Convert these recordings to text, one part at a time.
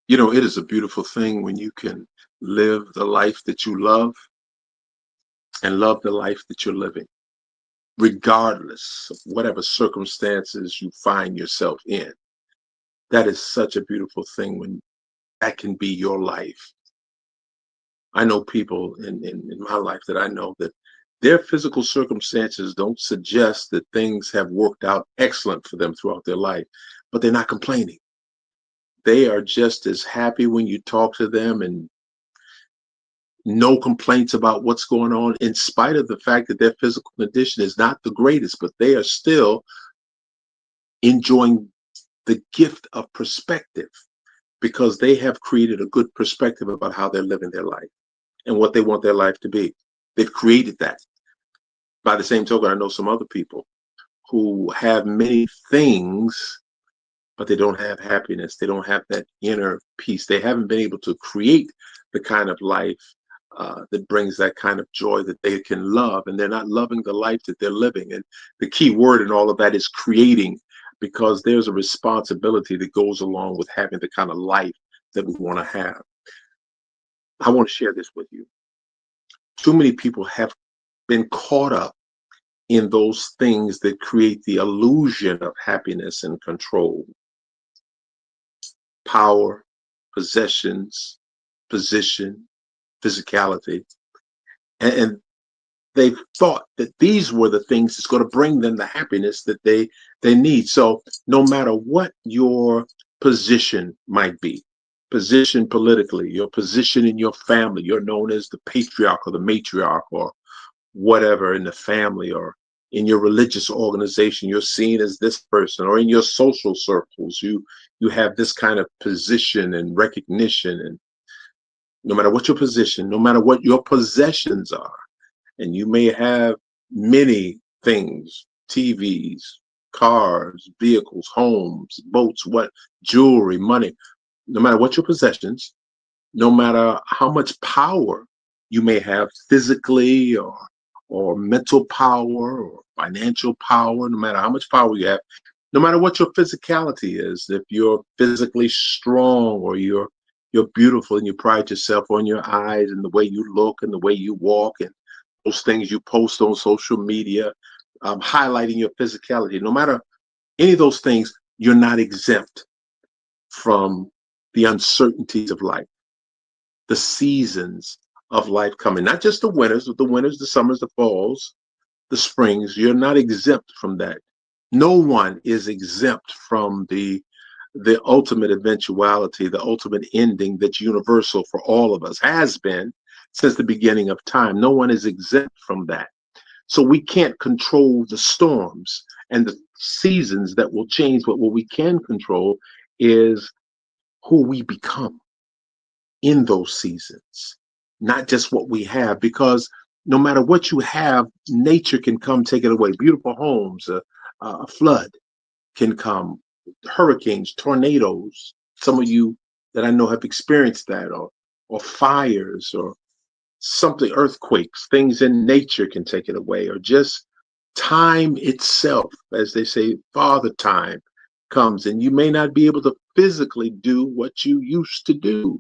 It is a beautiful thing when you can live the life that you love and love the life that you're living, regardless of whatever circumstances you find yourself in. That is such a beautiful thing when that can be your life. I know people in my life that I know that their physical circumstances don't suggest that things have worked out excellent for them throughout their life, but they're not complaining. They are just as happy when you talk to them and no complaints about what's going on, in spite of the fact that their physical condition is not the greatest, but they are still enjoying the gift of perspective because they have created a good perspective about how they're living their life and what they want their life to be. They've created that. By the same token, I know some other people who have many things, but they don't have happiness. They don't have that inner peace. They haven't been able to create the kind of life that brings that kind of joy that they can love, and they're not loving the life that they're living. And the key word in all of that is creating, because there's a responsibility that goes along with having the kind of life that we want to have. I want to share this with you. Too many people have been caught up in those things that create the illusion of happiness and control, power, possessions, position, physicality. And they've thought that these were the things that's going to bring them the happiness that they need. So no matter what your position might be, position politically, your position in your family, you're known as the patriarch or the matriarch or whatever in the family, or in your religious organization, you're seen as this person, or in your social circles, you have this kind of position and recognition. And no matter what your position, no matter what your possessions are, and you may have many things, TVs, cars, vehicles, homes, boats, what jewelry, money, no matter what your possessions, no matter how much power you may have physically or mental power or financial power, no matter how much power you have, no matter what your physicality is, if you're physically strong or you're beautiful and you pride yourself on your eyes and the way you look and the way you walk and those things you post on social media, highlighting your physicality, no matter any of those things, you're not exempt from the uncertainties of life, the seasons of life coming, not just the winters, the summers, the falls, the springs. You're not exempt from that. No one is exempt from the ultimate eventuality, the ultimate ending that's universal for all of us, has been since the beginning of time. No one is exempt from that. So we can't control the storms and the seasons that will change, but what we can control is who we become in those seasons, not just what we have, because no matter what you have, nature can come take it away. Beautiful homes, a flood can come, hurricanes, tornadoes. Some of you that I know have experienced that, or fires, or something, earthquakes, things in nature can take it away, or just time itself, as they say, father time comes, and you may not be able to physically do what you used to do.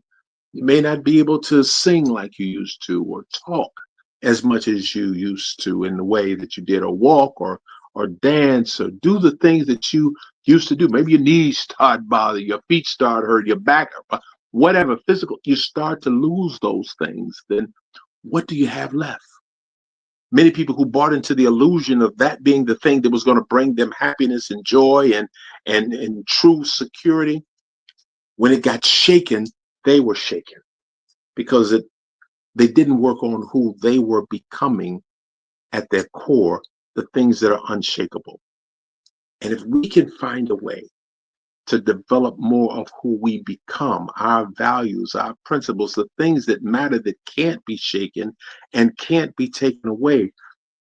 You may not be able to sing like you used to, or talk as much as you used to in the way that you did, or walk, or dance, or do the things that you used to do. Maybe your knees start bothering, your feet start hurt, your back, whatever physical, you start to lose those things. Then what do you have left? Many people who bought into the illusion of that being the thing that was going to bring them happiness and joy and true security, when it got shaken, they were shaken because they didn't work on who they were becoming at their core, the things that are unshakable. And if we can find a way to develop more of who we become, our values, our principles, the things that matter that can't be shaken and can't be taken away,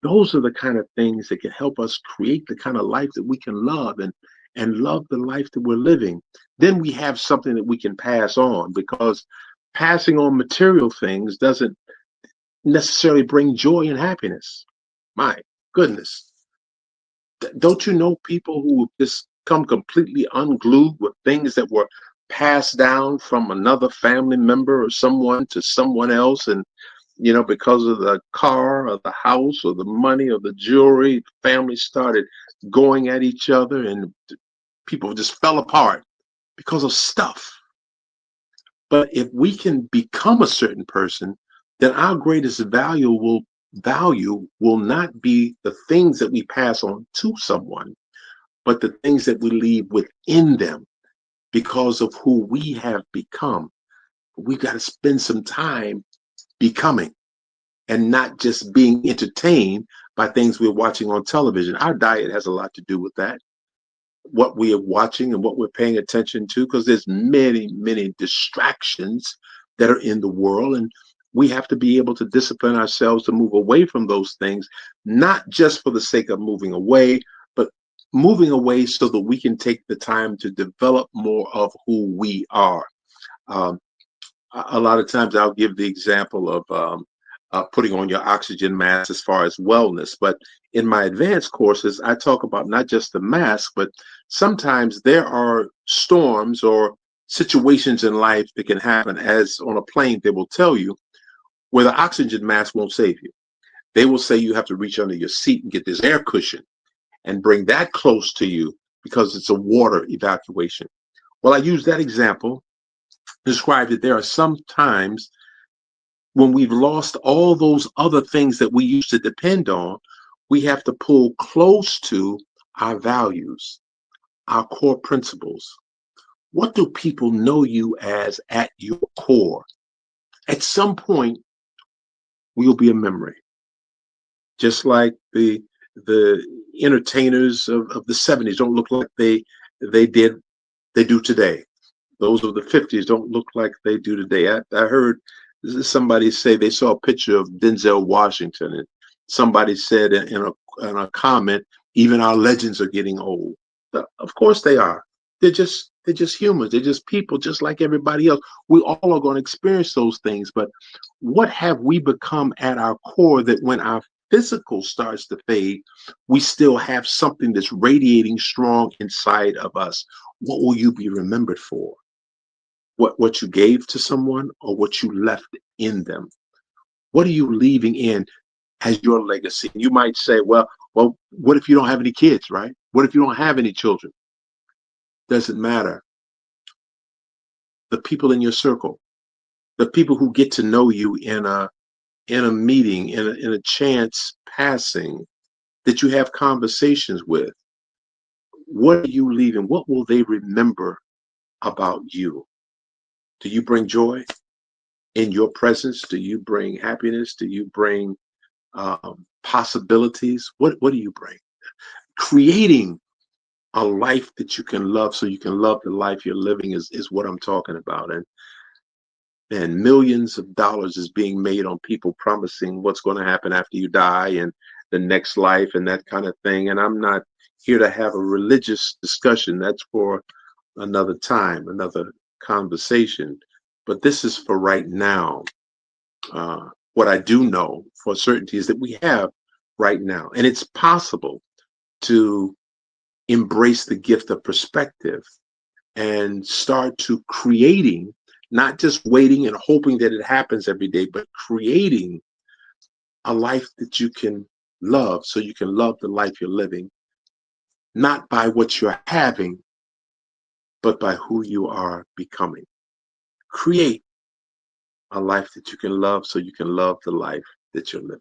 those are the kind of things that can help us create the kind of life that we can love and love the life that we're living. Then we have something that we can pass on, because passing on material things doesn't necessarily bring joy and happiness. My goodness. Don't you know people who just come completely unglued with things that were passed down from another family member or someone to someone else. And, because of the car or the house or the money or the jewelry, families started going at each other and people just fell apart because of stuff. But if we can become a certain person, then our greatest value will not be the things that we pass on to someone, but the things that we leave within them because of who we have become. We've got to spend some time becoming and not just being entertained by things we're watching on television. Our diet has a lot to do with that, what we are watching and what we're paying attention to, because there's many, many distractions that are in the world. And we have to be able to discipline ourselves to move away from those things, not just for the sake of moving away, but moving away so that we can take the time to develop more of who we are. Um, a lot of times I'll give the example of putting on your oxygen mask as far as wellness. But in my advanced courses, I talk about not just the mask, but sometimes there are storms or situations in life that can happen. As on a plane, they will tell you where the oxygen mask won't save you. They will say you have to reach under your seat and get this air cushion and bring that close to you because it's a water evacuation. Well, I use that example to describe that there are some times when we've lost all those other things that we used to depend on, we have to pull close to our values, our core principles. What do people know you as at your core? At some point, we'll be a memory, just like the entertainers of the 70s don't look like they did they do today. Those of the 50s don't look like they do today. I heard somebody say they saw a picture of Denzel Washington, and somebody said in a comment, even our legends are getting old. Of course they are. They're just humans. They're just people, just like everybody else. We all are going to experience those things. But what have we become at our core that when our physical starts to fade, we still have something that's radiating strong inside of us? What will you be remembered for? What you gave to someone or what you left in them? What are you leaving in as your legacy? You might say, well, what if you don't have any kids, right? What if you don't have any children? Doesn't matter. The people in your circle, the people who get to know you in a meeting, in a chance passing that you have conversations with, what are you leaving? What will they remember about you? Do you bring joy in your presence? Do you bring happiness? Do you bring possibilities? What do you bring? Creating a life that you can love so you can love the life you're living is what I'm talking about. And millions of dollars is being made on people promising what's going to happen after you die and the next life and that kind of thing. And I'm not here to have a religious discussion. That's for another time, another conversation. But this is for right now. What I do know for certainty is that we have right now, and it's possible to embrace the gift of perspective and start to creating, not just waiting and hoping that it happens every day, but creating a life that you can love so you can love the life you're living, not by what you're having, but by who you are becoming. Create a life that you can love so you can love the life that you're living.